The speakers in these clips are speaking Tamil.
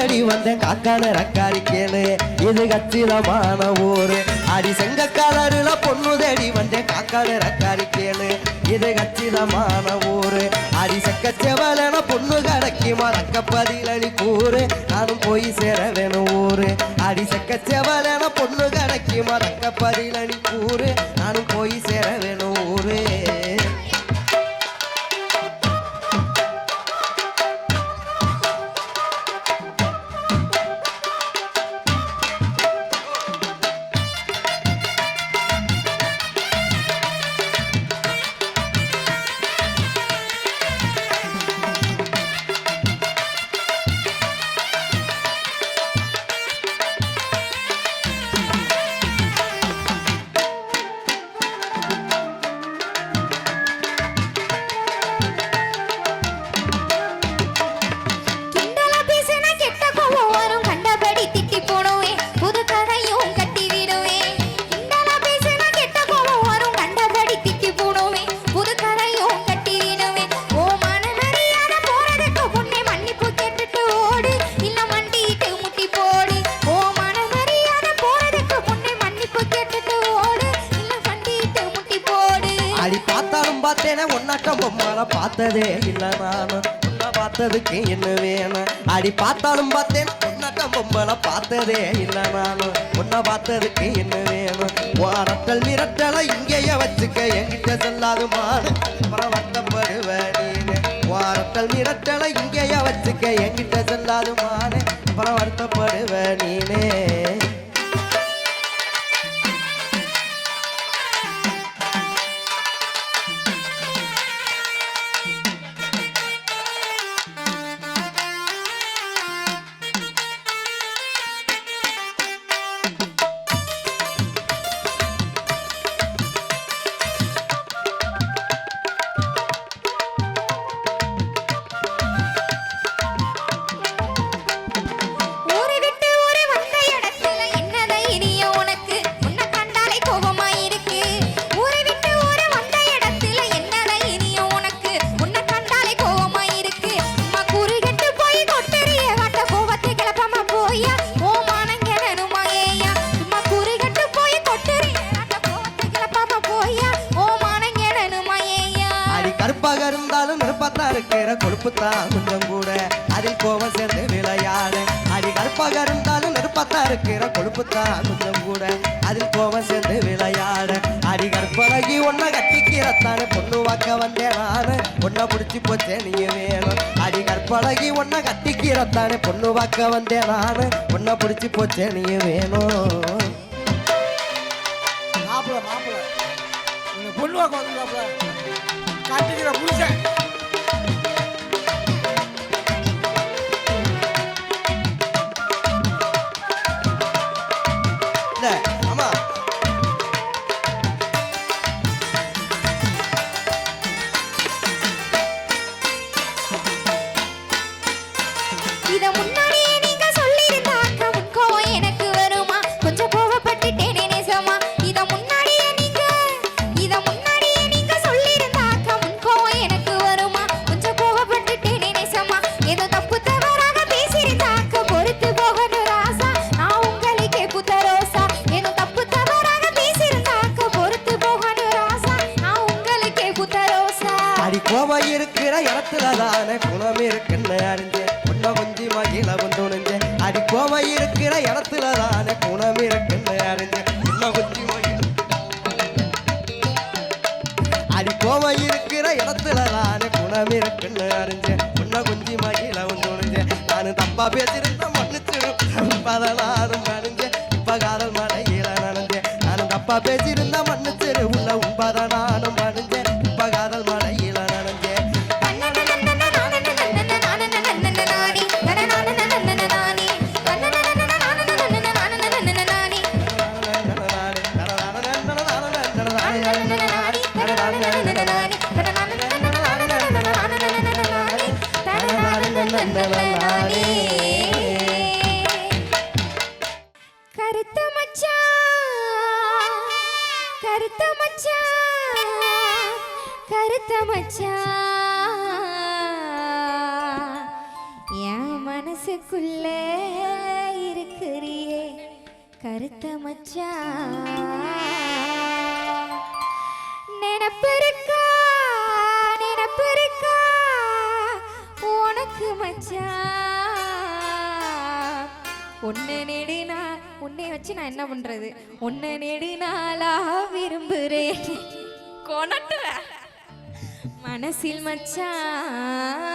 தேடி வந்த காக்கான ரக்காரி கேளு இது கச்சிதமான ஊரு அடி செங்க கலருல பொண்ணு தேடி வந்த காக்கான ரக்காரி கேளு இது கச்சிதமான ஊரு அடி செக்க செவலன பொண்ணு கடைக்கு மறக்க பதிலளி கூறு நானும் போய் சேர வேணும் ஊரு அடி செக்க செவலன பொண்ணு கடைக்கு மறக்க பதிலளி கூறு நானும் போய் சேர வேணும் ஊரு ஒன்னாட்டம் பொம்மால பார்த்ததே இல்ல நானும் உன்னை பார்த்ததுக்கு என்ன வேணும் அடி பார்த்தாலும் பார்த்தேன் ஒன்னாட்டம் பொம்மால பார்த்ததே இல்ல நானும் உன்னை பார்த்ததுக்கு என்ன வேணும் அரட்டல் மிரட்டலை இங்கேயே வச்சுக்க என்கிட்ட சொல்லாது மாடு அப்புறம் வருத்தப்படுவேன் நீனு அரட்டல் மிரட்டலை இங்கேயே வச்சுக்க என்கிட்ட சொல்லாது மாடு அப்புறம் வருத்தப்படுவேன் நீனே கொழுப்புத்தான் கொஞ்சம் கூட அதில் கோவம் சேர்ந்து விளையாடு அடி கருப்பாக இருந்தாலும் நெருப்பத்தான் இருக்கிற கொழுப்புத்தான் கொஞ்சம் கூட அதில் கோவம் சேர்ந்து விளையாடு அடி கற்பழகி ஒன்ன கட்டிக்கிறத்தானே பொண்ணு வாக்க வந்தேன் நானு ஒன்ன பிடிச்சி போச்சே நீ வேணும் அடி கற்பழகி ஒன்ன கட்டிக்கிறத்தானே பொண்ணு வாக்க வந்தேன் நானு ஒன்ன பிடிச்சி போச்சே நீ வேணும் பொண்ணு வாக்க வந்து கட்டிக்கிற புருஷன் கோவம் இருக்கிற இடத்துலதானே குணம் இருக்குன்னு அறிஞ்சேன் உன்ன கொஞ்சி மகிழ துணிஞ்ச அடி கோவம் இருக்கிற இடத்துலதானே குணம் இருக்குன்னு அறிஞ்சேன் உன்ன கொஞ்சி மகிழ அடி கோவம் இருக்கிற இடத்துலதானே குணம் இருக்குன்னு அறிஞ்சேன் உன்ன கொஞ்சி மகிழ துணிஞ்சேன் நானு தப்பா பேசிருந்த மன்னிச்சிடும் பதனாலும் அறிஞ்சேன் இப்ப காதல் மழையில நனைஞ்சேன் நானு தப்பா பேசியிருந்த மன்னிச்சிரு உள்ள உன்பதனாலும் அறிஞ்சேன் இப்ப காதல் மழையில கருத்த மச்சான் கருத்த மச்சான் நினப்பிருக்கா நினப்பிருக்கா உனக்கு மச்சான் உன்னை நெடுனா உன்னை வச்சு நான் என்ன பண்றது உன்னை நெடுநாளா விரும்புறேன் கொணட்டுவ மனசில் மச்சான்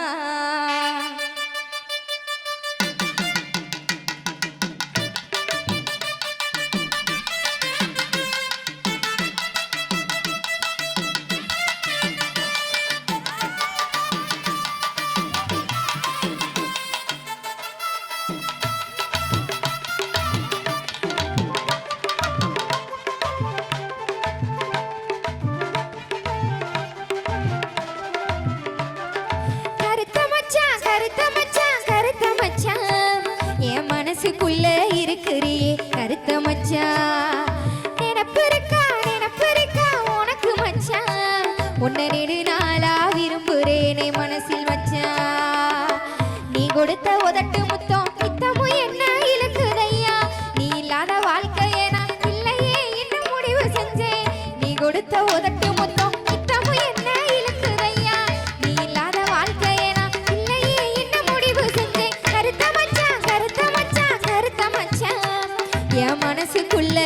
என் மனசுக்குள்ள இருக்கிறியே கருத்த மச்சான் நினப்பிருக்கா உனக்கு மச்சான் உன்னை நெடுநாளா விரும்புறேனே மனசில் மச்சான் நீ கொடுத்த உதட்டு முத்தம் நித்தமும் என்ன இழுக்குதையா நீ இல்லாத வாழ்க்கையே நான் இல்லையே இன்னும் முடிவு செஞ்சேன் நீ கொடுத்த உதட்டு முத்தம் நித்தமும் என்ன இழுக்குதையா நீ இல்லாத வாழ்க்கையே நான் இல்லையே இன்னும் முடிவு செஞ்சேன் கருத்த மச்சான் என் மனசுக்குள்ள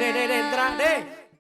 டேய் இந்திரா டேய்